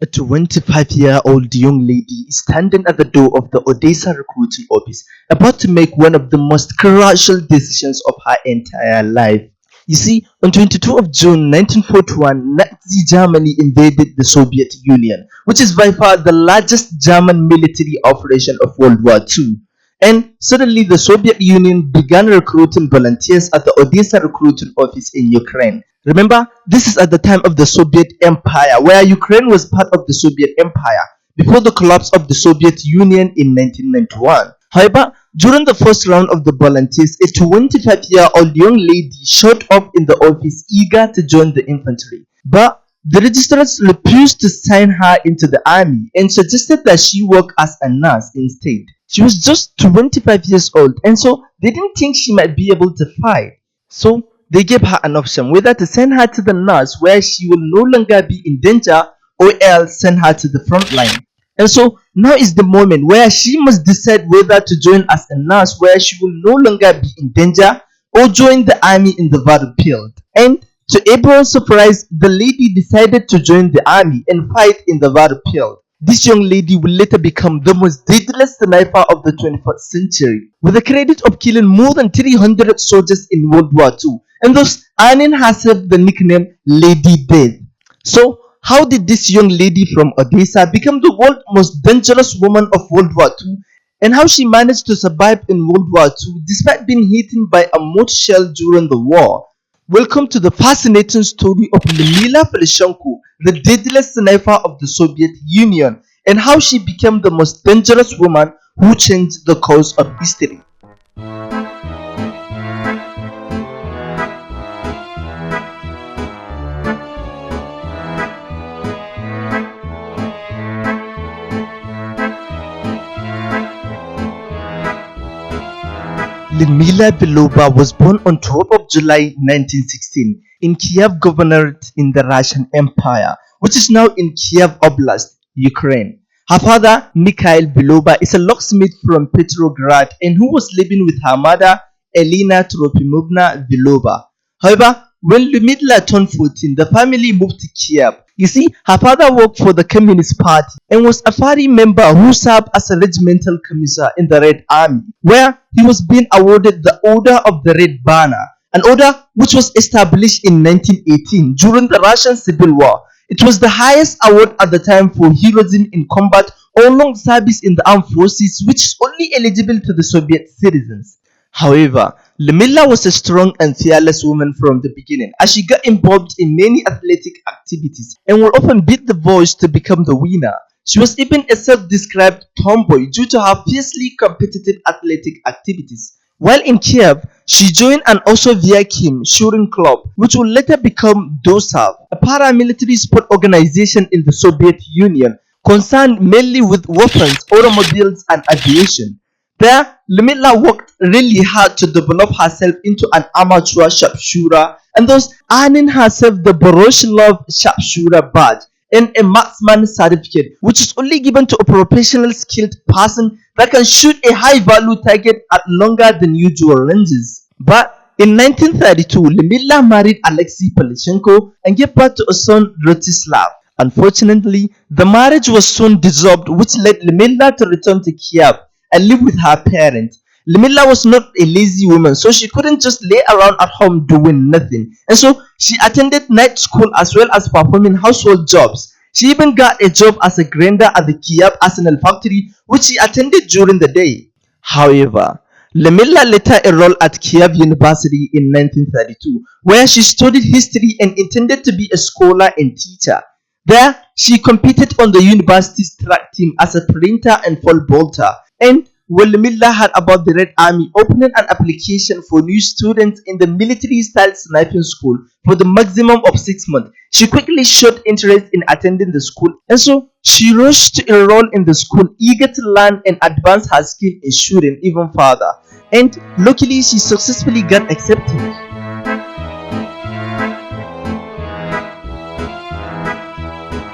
A 25-year-old young lady is standing at the door of the Odessa recruiting office, about to make one of the most crucial decisions of her entire life. You see, on 22 of June 1941, Nazi Germany invaded the Soviet Union, which is by far the largest German military operation of World War II. And suddenly, the Soviet Union began recruiting volunteers at the Odessa recruiting office in Ukraine. Remember, this is at the time of the Soviet Empire, where Ukraine was part of the Soviet Empire before the collapse of the Soviet Union in 1991. However, during the first round of the volunteers, a 25-year-old young lady showed up in the office eager to join the infantry. But the registrars refused to sign her into the army and suggested that she work as a nurse instead. She was just 25 years old, and so they didn't think she might be able to fight. So they gave her an option whether to send her to the nurse where she will no longer be in danger, or else send her to the front line. And so now is the moment where she must decide whether to join as a nurse where she will no longer be in danger, or join the army in the battlefield. And to everyone's surprise, the lady decided to join the army and fight in the battlefield. This young lady will later become the most deadliest sniper of the 21st century, with the credit of killing more than 300 soldiers in World War II, and thus earning herself the nickname Lady Death. So, how did this young lady from Odessa become the world's most dangerous woman of World War II, and how she managed to survive in World War II despite being hit by a mortar shell during the war? Welcome to the fascinating story of Lyudmila Pavlichenko, the deadliest sniper of the Soviet Union, and how she became the most dangerous woman who changed the course of history. Lyudmila Pavlichenko was born on 12 of July 1916 in Kiev Governorate in the Russian Empire, which is now in Kiev Oblast, Ukraine. Her father, Mikhail Pavlichenko, is a locksmith from Petrograd and who was living with her mother, Elena Trofimovna Pavlichenko. However, when Lyudmila turned 14, the family moved to Kiev. You see, her father worked for the Communist Party and was a party member who served as a regimental commissar in the Red Army, where he was being awarded the Order of the Red Banner, an order which was established in 1918 during the Russian Civil War. It was the highest award at the time for heroism in combat or long service in the armed forces, which is only eligible to the Soviet citizens. However, Lyudmila was a strong and fearless woman from the beginning, as she got involved in many athletic activities and would often beat the boys to become the winner. She was even a self-described tomboy due to her fiercely competitive athletic activities. While in Kiev, she joined an Osovyakhin shooting club, which would later become DOSAV, a paramilitary sport organization in the Soviet Union concerned mainly with weapons, automobiles, and aviation. There, Lyudmila worked really hard to develop herself into an amateur sharpshooter, and thus earning herself the Voroshilov sharpshooter badge and a marksman certificate, which is only given to a professional skilled person that can shoot a high-value target at longer than usual ranges. But in 1932, Lyudmila married Alexei Pavlichenko and gave birth to a son, Rostislav. Unfortunately, the marriage was soon dissolved, which led Lyudmila to return to Kiev and live with her parents. Lyudmila was not a lazy woman, so she couldn't just lay around at home doing nothing. And so she attended night school as well as performing household jobs. She even got a job as a grinder at the Kiev Arsenal factory, which she attended during the day. However, Lyudmila later enrolled at Kiev University in 1932, where she studied history and intended to be a scholar and teacher. There, she competed on the university's track team as a sprinter and pole vaulter. And when Lyudmila heard about the Red Army opening an application for new students in the military-style sniping school for the maximum of 6 months, she quickly showed interest in attending the school, and so she rushed to enroll in the school, eager to learn and advance her skill in shooting even further. And luckily, she successfully got accepted.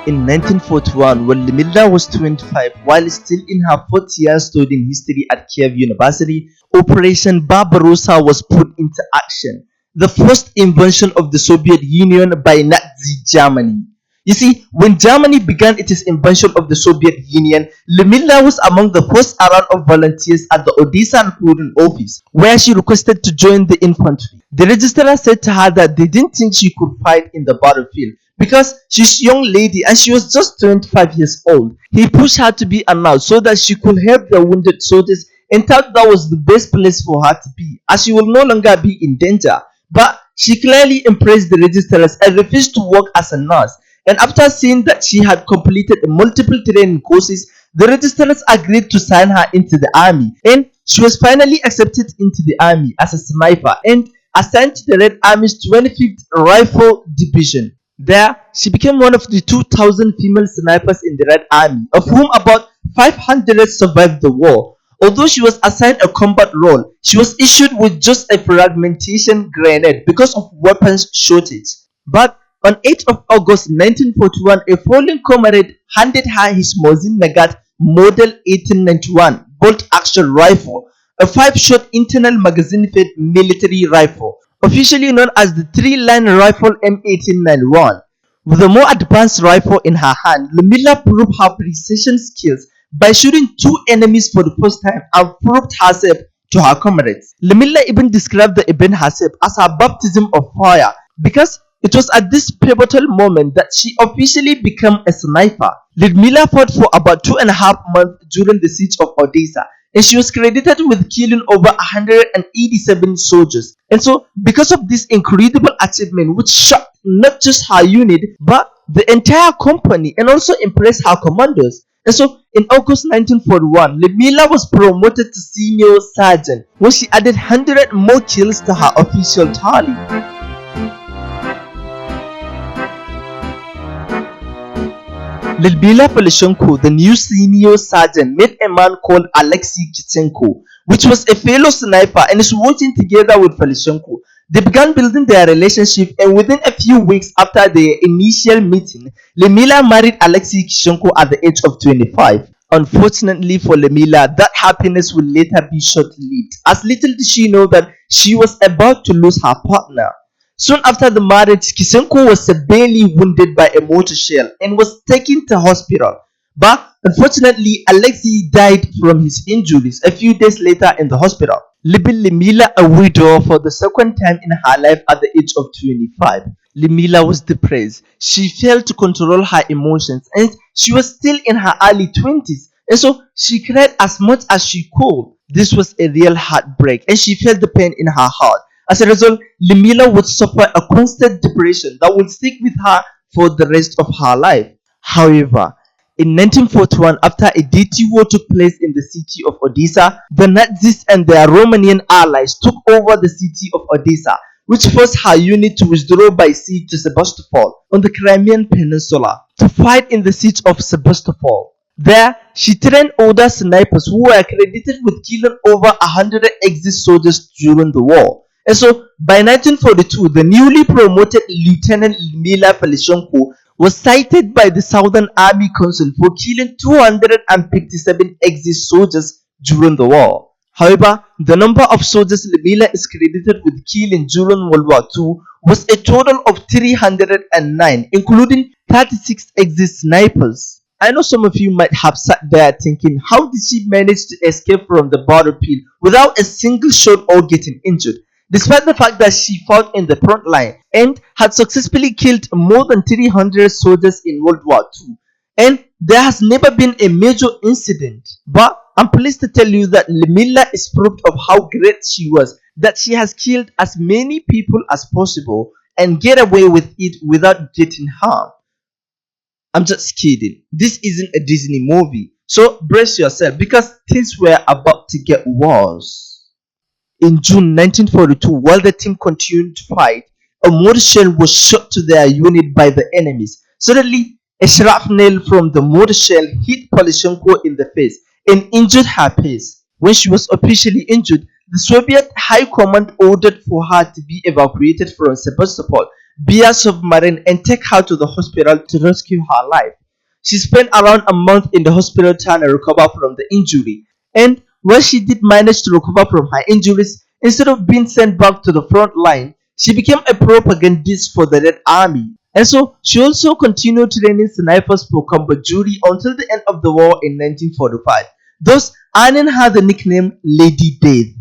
In 1941, when Lyudmila was 25, while still in her fourth year studying history at Kiev University, Operation Barbarossa was put into action, the first invention of the Soviet Union by Nazi Germany. You see, when Germany began its invasion of the Soviet Union, Lyudmila was among the first round of volunteers at the Odessa recruiting office, where she requested to join the infantry. The registrar said to her that they didn't think she could fight in the battlefield because she's a young lady and she was just 25 years old. He pushed her to be a nurse so that she could help the wounded soldiers and thought that was the best place for her to be, as she will no longer be in danger. But she clearly impressed the registrars and refused to work as a nurse. And after seeing that she had completed multiple training courses, the registrars agreed to sign her into the army. And she was finally accepted into the army as a sniper and assigned to the Red Army's 25th Rifle Division. There, she became one of the 2,000 female snipers in the Red Army, of whom about 500 survived the war. Although she was assigned a combat role, she was issued with just a fragmentation grenade because of weapons shortage. But on 8th of August 1941, a fallen comrade handed her his Mosin Nagant Model 1891 bolt-action rifle, a 5-shot internal magazine-fed military rifle, officially known as the 3-line rifle M1891. With a more advanced rifle in her hand, Lyudmila proved her precision skills by shooting 2 enemies for the first time and proved herself to her comrades. Lyudmila even described the event herself as her baptism of fire because it was at this pivotal moment that she officially became a sniper. Lyudmila fought for about 2.5 months during the siege of Odessa, and she was credited with killing over 187 soldiers. And so, because of this incredible achievement, which shocked not just her unit but the entire company and also impressed her commanders. And so, in August 1941, Lyudmila was promoted to senior sergeant, where she added 100 more kills to her official tally. Lyudmila Pavlichenko, the new senior sergeant, met a man called Alexei Kitsenko, which was a fellow sniper and is working together with Pavlichenko. They began building their relationship, and within a few weeks after their initial meeting, Lyudmila married Alexei Kitsenko at the age of 25. Unfortunately for Lyudmila, that happiness would later be short-lived, as little did she know that she was about to lose her partner. Soon after the marriage, Kitsenko was severely wounded by a mortar shell and was taken to hospital. But unfortunately, Alexei died from his injuries a few days later in the hospital, leaving Lyudmila a widow for the second time in her life at the age of 25. Lyudmila was depressed. She failed to control her emotions and she was still in her early 20s, and so she cried as much as she could. This was a real heartbreak and she felt the pain in her heart. As a result, Lyudmila would suffer a constant depression that would stick with her for the rest of her life. However, in 1941, after a dirty war took place in the city of Odessa, the Nazis and their Romanian allies took over the city of Odessa, which forced her unit to withdraw by sea to Sebastopol on the Crimean Peninsula to fight in the siege of Sebastopol. There, she trained older snipers who were credited with killing over 100 Axis soldiers during the war. And so, by 1942, the newly promoted Lieutenant Lyudmila Pavlichenko was cited by the Southern Army Council for killing 257 Axis soldiers during the war. However, the number of soldiers Lyudmila is credited with killing during World War II was a total of 309, including 36 Axis snipers. I know some of you might have sat there thinking, how did she manage to escape from the battlefield without a single shot or getting injured? Despite the fact that she fought in the front line and had successfully killed more than 300 soldiers in World War II, and there has never been a major incident. But I'm pleased to tell you that Lyudmila is proof of how great she was, that she has killed as many people as possible and get away with it without getting harmed. I'm just kidding. This isn't a Disney movie, so brace yourself because things were about to get worse. In June 1942, while the team continued to fight, a mortar shell was shot to their unit by the enemies. Suddenly, a shrapnel from the mortar shell hit Pavlichenko in the face and injured her face. When she was officially injured, the Soviet High Command ordered for her to be evacuated from Sebastopol via submarine and take her to the hospital to rescue her life. She spent around a month in the hospital trying to recover from the injury, and when she did manage to recover from her injuries, instead of being sent back to the front line, she became a propagandist for the Red Army. And so she also continued training snipers for combat jury until the end of the war in 1945, thus earning her the nickname Lady Death.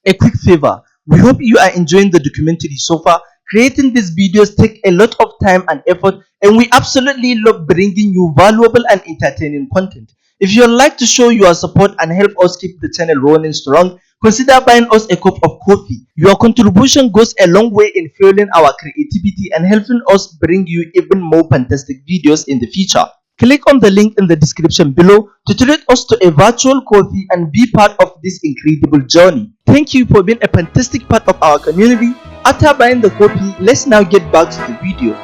A quick favor, we hope you are enjoying the documentary so far. Creating these videos take a lot of time and effort, and we absolutely love bringing you valuable and entertaining content. If you would like to show your support and help us keep the channel running strong, consider buying us a cup of coffee. Your contribution goes a long way in fueling our creativity and helping us bring you even more fantastic videos in the future. Click on the link in the description below to treat us to a virtual coffee and be part of this incredible journey. Thank you for being a fantastic part of our community. After buying the coffee, let's now get back to the video.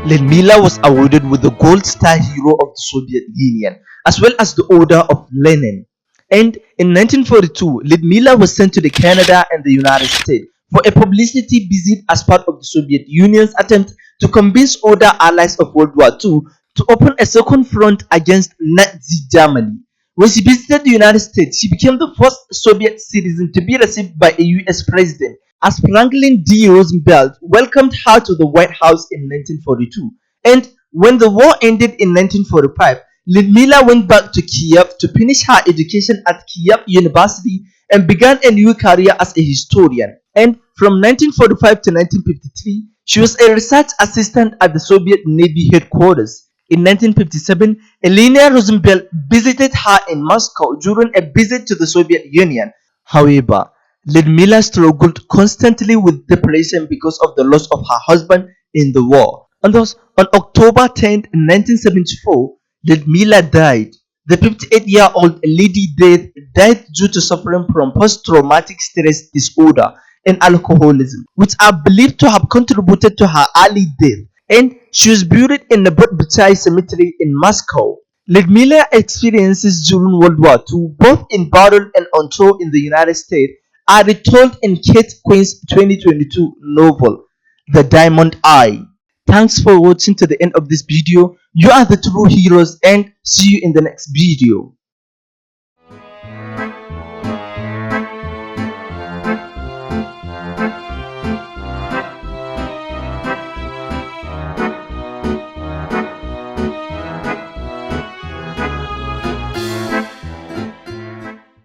Lyudmila was awarded with the Gold Star Hero of the Soviet Union, as well as the Order of Lenin. And in 1942, Lyudmila was sent to Canada and the United States for a publicity visit as part of the Soviet Union's attempt to convince other allies of World War II to open a second front against Nazi Germany. When she visited the United States, she became the first Soviet citizen to be received by a US president, as Franklin D. Roosevelt welcomed her to the White House in 1942. And when the war ended in 1945, Lyudmila went back to Kiev to finish her education at Kiev University and began a new career as a historian. And from 1945 to 1953, she was a research assistant at the Soviet Navy headquarters. In 1957, Elena Roosevelt visited her in Moscow during a visit to the Soviet Union. However, Lyudmila struggled constantly with depression because of the loss of her husband in the war. And thus, on October 10, 1974, Lyudmila died. The 58-year-old Lady Death died due to suffering from post-traumatic stress disorder and alcoholism, which are believed to have contributed to her early death. And she was buried in the Butchai Cemetery in Moscow. Lyudmila experiences during World War II, both in battle and on tour in the United States, are retold in Kate Quinn's 2022 novel, The Diamond Eye. Thanks for watching to the end of this video. You are the true heroes, and see you in the next video.